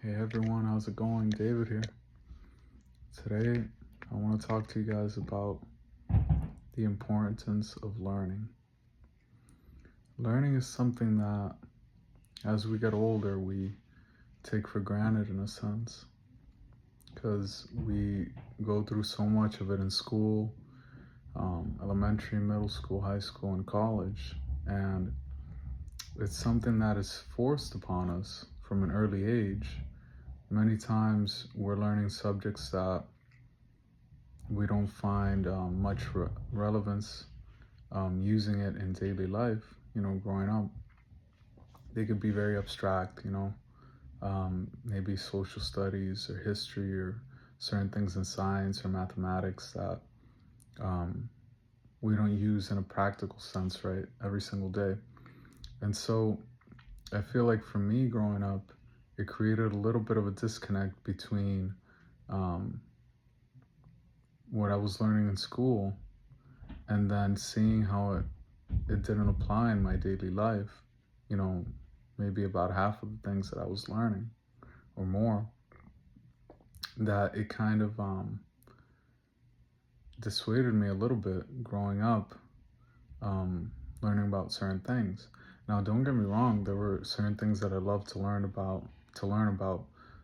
Hey everyone, how's it going? David here. Today, I want to talk to you guys about the importance of learning. Learning is something that, as we get older, we take for granted in a sense because we go through so much of it in school, elementary, middle school, high school, and college. And it's something that is forced upon us from an early age. Many times we're learning subjects that we don't find much relevance using it in daily life, growing up. They could be very abstract, maybe social studies or history or certain things in science or mathematics that um, we don't use in a practical sense, right, every single day. And so I feel like for me growing up, it created a little bit of a disconnect between um, what I was learning in school and then seeing how it didn't apply in my daily life, you know, maybe about half of the things that I was learning or more, that it kind of dissuaded me a little bit growing up, um, learning about certain things. Now, don't get me wrong, there were certain things that I loved to learn about,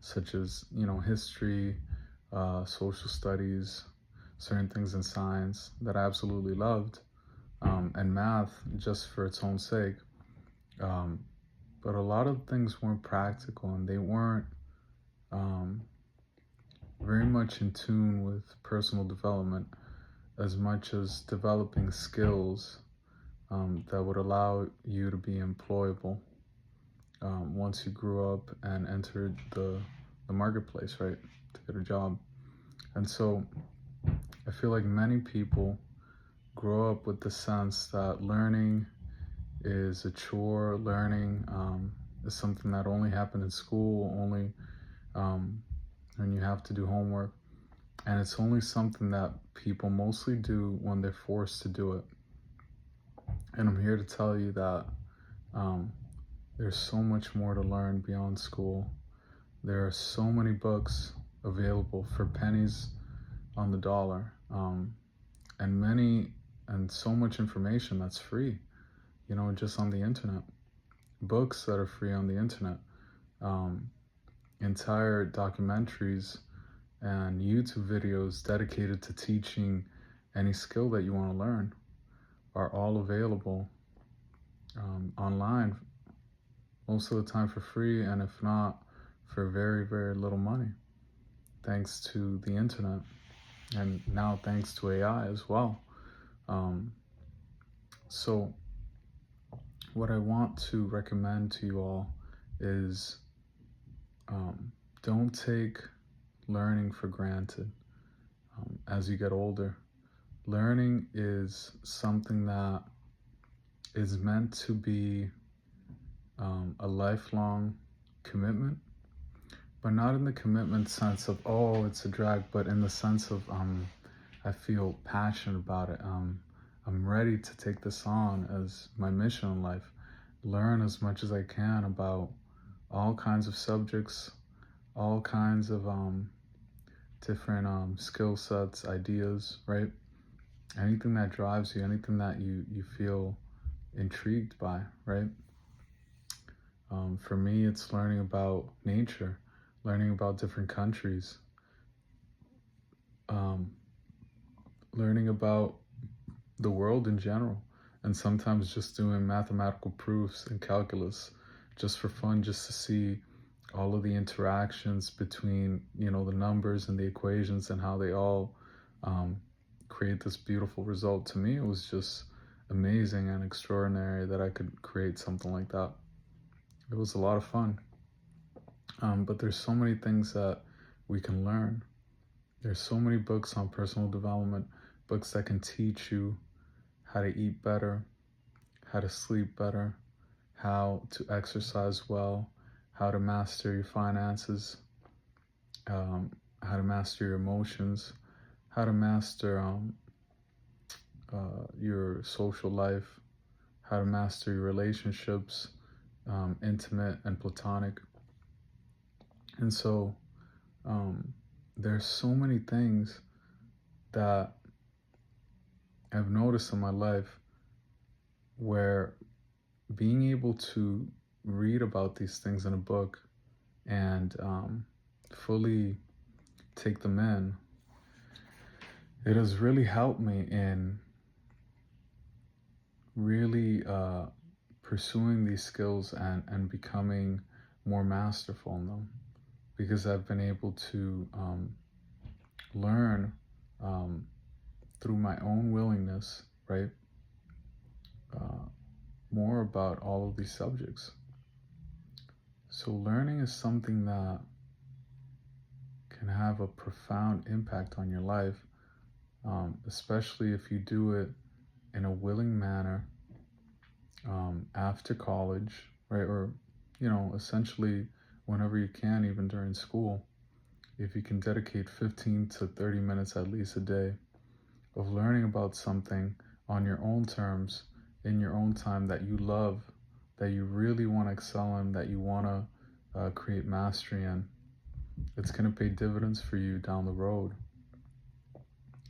such as, history, social studies, certain things in science that I absolutely loved, and math just for its own sake. Um, but a lot of things weren't practical and they weren't um, very much in tune with personal development as much as developing skills that would allow you to be employable once you grew up and entered the marketplace, right, to get a job. And so I feel like many people grow up with the sense that learning is a chore, learning is something that only happened in school, only um, when you have to do homework. And it's only something that people mostly do when they're forced to do it. And I'm here to tell you that um, there's so much more to learn beyond school. There are so many books available for pennies on the dollar, and so much information that's free, just on the internet. Books that are free on the internet, um, entire documentaries and YouTube videos dedicated to teaching any skill that you want to learn are all available online, most of the time for free, and if not, for very, very little money, thanks to the internet, and now thanks to AI as well. Um, so, what I want to recommend to you all is don't take learning for granted as you get older. Learning is something that is meant to be a lifelong commitment, but not in the commitment sense of, oh, it's a drag, but in the sense of, I feel passionate about it. I'm ready to take this on as my mission in life. Learn as much as I can about all kinds of subjects, all kinds of different skill sets, ideas, right? Anything that drives you, anything that you feel intrigued by, right? For me, it's learning about nature, learning about different countries, um, learning about the world in general, and sometimes just doing mathematical proofs and calculus just for fun, just to see all of the interactions between, the numbers and the equations and how they all um, create this beautiful result. To me, it was just amazing and extraordinary that I could create something like that. It was a lot of fun. But there's so many things that we can learn. There's so many books on personal development, books that can teach you how to eat better, how to sleep better, how to exercise well, how to master your finances, how to master your emotions, how to master your social life, how to master your relationships, intimate and platonic, And so there's so many things that I've noticed in my life where being able to read about these things in a book and fully take them in, it has really helped me in really pursuing these skills and becoming more masterful in them, because I've been able to learn um, through my own willingness, right? Uh, More about all of these subjects. So, learning is something that can have a profound impact on your life, especially if you do it in a willing manner after college, right? Or, essentially whenever you can, even during school. If you can dedicate 15 to 30 minutes at least a day of learning about something on your own terms, in your own time, that you love, that you really want to excel in, that you want to create mastery in, it's going to pay dividends for you down the road.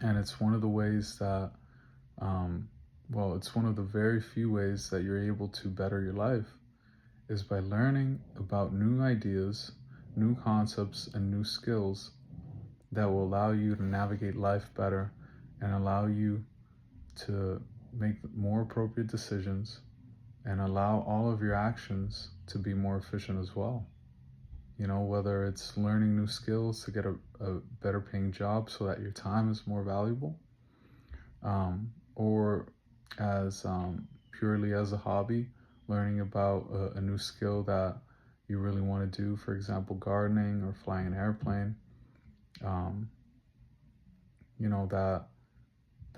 And it's one of the ways that, it's one of the very few ways that you're able to better your life, is by learning about new ideas, new concepts, and new skills that will allow you to navigate life better and allow you to make more appropriate decisions and allow all of your actions to be more efficient as well. Whether it's learning new skills to get a better paying job so that your time is more valuable, or as purely as a hobby, learning about a new skill that you really want to do, for example, gardening or flying an airplane, um, that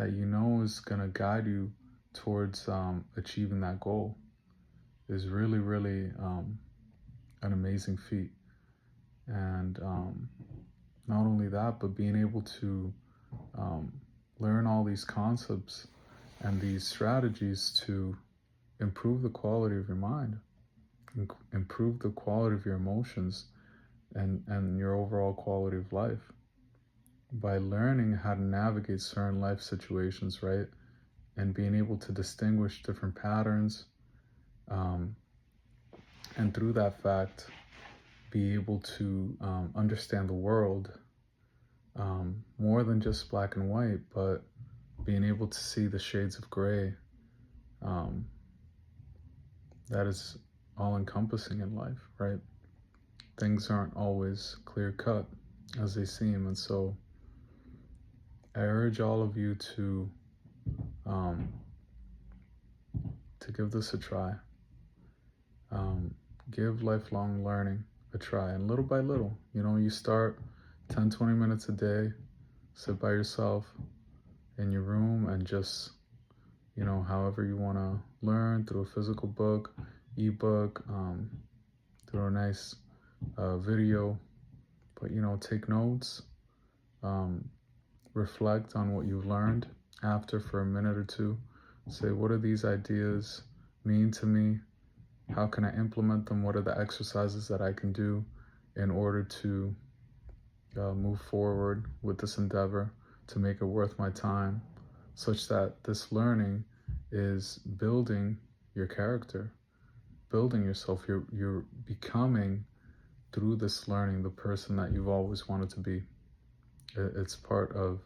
is going to guide you towards achieving that goal, is really, really an amazing feat. And not only that, but being able to learn all these concepts and these strategies to improve the quality of your mind, improve the quality of your emotions, and your overall quality of life, by learning how to navigate certain life situations, right? And being able to distinguish different patterns, um, and through that fact, be able to understand the world more than just black and white, but being able to see the shades of gray um, that is all encompassing in life, right? Things aren't always clear cut as they seem. And so I urge all of you um, to give this a try. Give lifelong learning a try. And little by little, you start 10, 20 minutes a day, sit by yourself in your room and just, however you want to learn, through a physical book, ebook, through a nice video. But, take notes, reflect on what you've learned after for a minute or two. Say, what do these ideas mean to me? How can I implement them? What are the exercises that I can do in order to move forward with this endeavor, to make it worth my time, such that this learning is building your character, building yourself. You're becoming, through this learning, the person that you've always wanted to be. It's part of,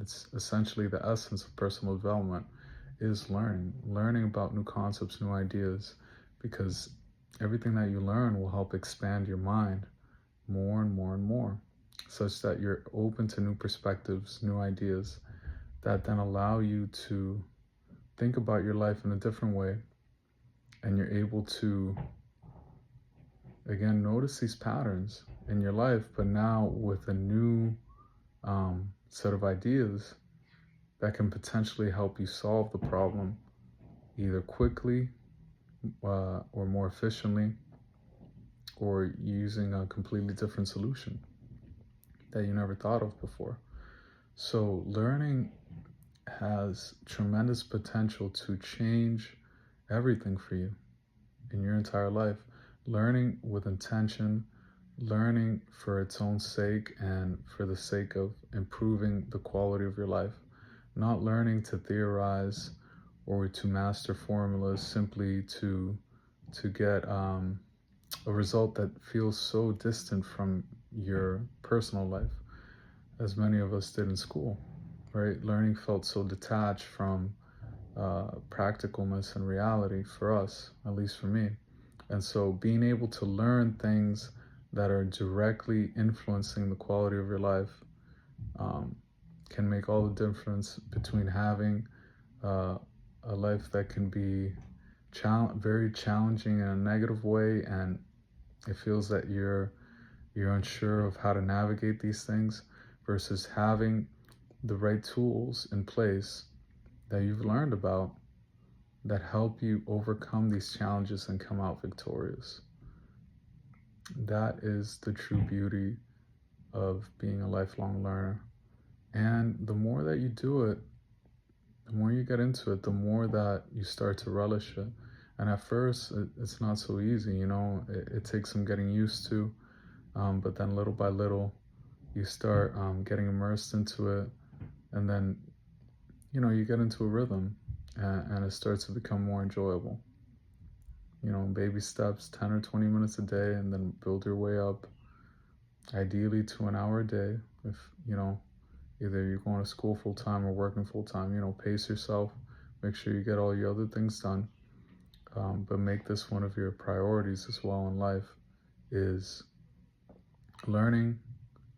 it's essentially the essence of personal development, is learning about new concepts, new ideas, because everything that you learn will help expand your mind more and more and more, such that you're open to new perspectives, new ideas that then allow you to think about your life in a different way. And you're able to, again, notice these patterns in your life, but now with a new set of ideas that can potentially help you solve the problem either quickly or more efficiently, or using a completely different solution that you never thought of before. So learning has tremendous potential to change everything for you in your entire life. Learning with intention, learning for its own sake and for the sake of improving the quality of your life, not learning to theorize or to master formulas simply to get a result that feels so distant from your personal life, as many of us did in school, right? Learning felt so detached from practicalness and reality for us, at least for me. And so being able to learn things that are directly influencing the quality of your life um, can make all the difference between having uh, a life that can be very challenging in a negative way, and it feels that you're unsure of how to navigate these things, versus having the right tools in place that you've learned about that help you overcome these challenges and come out victorious. That is the true beauty of being a lifelong learner. And the more that you do it, the more you get into it, the more that you start to relish it. And at first, it's not so easy, you know, it takes some getting used to, but then little by little, you start getting immersed into it, and then, you know, you get into a rhythm, and it starts to become more enjoyable. You know, baby steps, 10 or 20 minutes a day, and then build your way up, ideally to an hour a day. If, you know, either you're going to school full time or working full time, you know, pace yourself, make sure you get all your other things done. But make this one of your priorities as well in life, is learning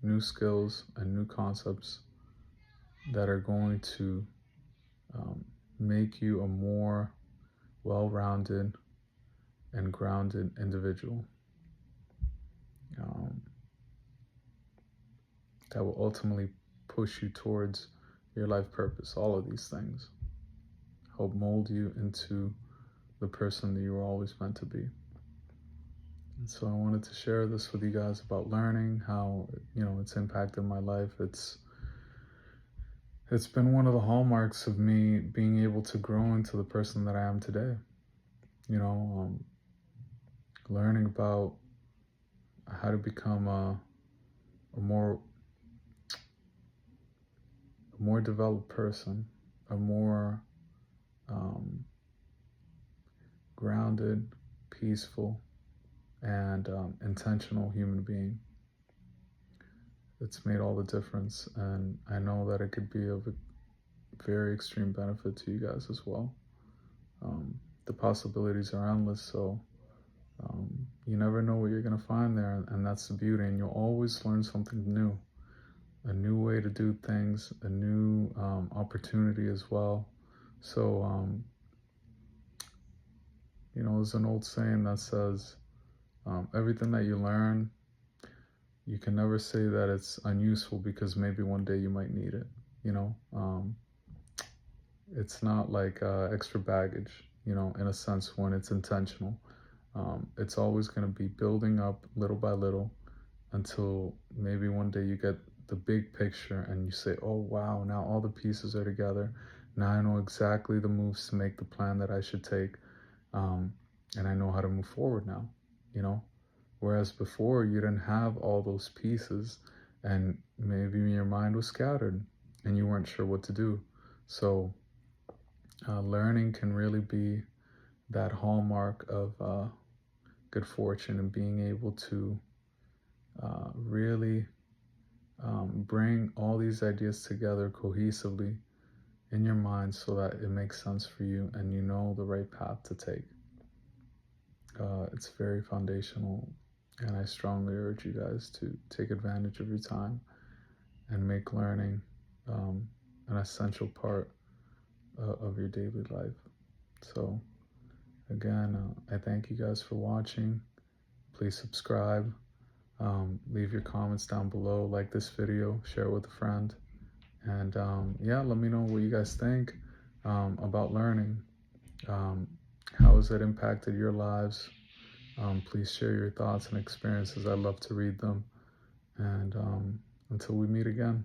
new skills and new concepts that are going to um, make you a more well-rounded and grounded individual, um, that will ultimately push you towards your life purpose. All of these things help mold you into the person that you were always meant to be. And so I wanted to share this with you guys about learning, how, you know, it's impacted my life. It's been one of the hallmarks of me being able to grow into the person that I am today. You know, learning about how to become a more developed person, a more grounded, peaceful, and intentional human being. It's made all the difference, and I know that it could be of a very extreme benefit to you guys as well. The possibilities are endless, so you never know what you're going to find there, and that's the beauty. And you'll always learn something new, a new way to do things, a new opportunity as well. So, you know, there's an old saying that says, everything that you learn, you can never say that it's unuseful, because maybe one day you might need it. You know, it's not like extra baggage, you know, in a sense, when it's intentional. It's always going to be building up little by little until maybe one day you get the big picture and you say, oh, wow, now all the pieces are together. Now I know exactly the moves to make the plan that I should take. And I know how to move forward now, you know? Whereas before, you didn't have all those pieces, and maybe your mind was scattered and you weren't sure what to do. So learning can really be that hallmark of good fortune, and being able to really bring all these ideas together cohesively in your mind so that it makes sense for you and you know the right path to take. It's very foundational, and I strongly urge you guys to take advantage of your time and make learning an essential part of your daily life. So again, I thank you guys for watching. Please subscribe, leave your comments down below, like this video, share it with a friend, and yeah, let me know what you guys think about learning. How has it impacted your lives? Please share your thoughts and experiences. I'd love to read them. And until we meet again.